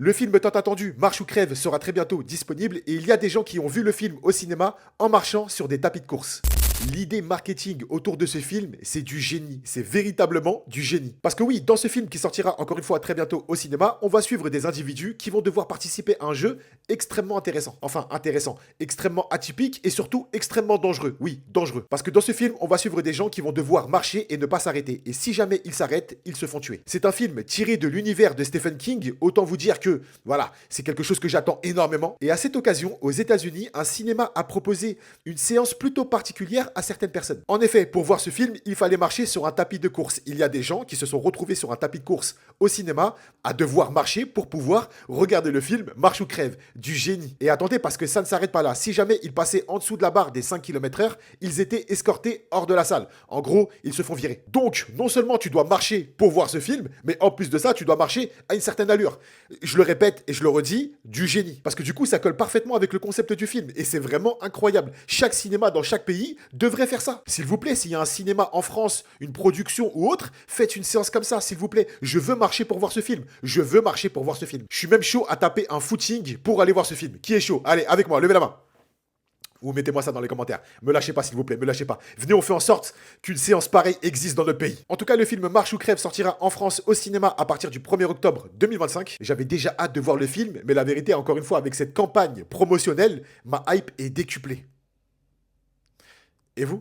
Le film tant attendu, Marche ou crève, sera très bientôt disponible et il y a des gens qui ont vu le film au cinéma en marchant sur des tapis de course. L'idée marketing autour de ce film, c'est du génie. C'est véritablement du génie. Parce que oui, dans ce film qui sortira encore une fois très bientôt au cinéma, on va suivre des individus qui vont devoir participer à un jeu extrêmement intéressant. Enfin, intéressant, extrêmement atypique et surtout extrêmement dangereux. Oui, dangereux. Parce que dans ce film, on va suivre des gens qui vont devoir marcher et ne pas s'arrêter. Et si jamais ils s'arrêtent, ils se font tuer. C'est un film tiré de l'univers de Stephen King. Autant vous dire que, voilà, c'est quelque chose que j'attends énormément. Et à cette occasion, aux États-Unis, un cinéma a proposé une séance plutôt particulière à certaines personnes. En effet, pour voir ce film, il fallait marcher sur un tapis de course. Il y a des gens qui se sont retrouvés sur un tapis de course au cinéma à devoir marcher pour pouvoir regarder le film Marche ou crève. Du génie. Et attendez, parce que ça ne s'arrête pas là. Si jamais ils passaient en dessous de la barre des 5 km/h, ils étaient escortés hors de la salle. En gros, ils se font virer. Donc, non seulement tu dois marcher pour voir ce film, mais en plus de ça, tu dois marcher à une certaine allure. Je le répète et je le redis, du génie. Parce que du coup, ça colle parfaitement avec le concept du film. Et c'est vraiment incroyable. Chaque cinéma dans chaque pays devrait faire ça. S'il vous plaît, s'il y a un cinéma en France, une production ou autre, faites une séance comme ça, s'il vous plaît. Je veux marcher pour voir ce film. Je veux marcher pour voir ce film. Je suis même chaud à taper un footing pour aller voir ce film. Qui est chaud? Allez, avec moi, levez la main. Ou mettez-moi ça dans les commentaires. Me lâchez pas, s'il vous plaît, me lâchez pas. Venez, on fait en sorte qu'une séance pareille existe dans notre pays. En tout cas, le film Marche ou crève sortira en France au cinéma à partir du 1er octobre 2025. J'avais déjà hâte de voir le film, mais la vérité, encore une fois, avec cette campagne promotionnelle, ma hype est décuplée. Et vous?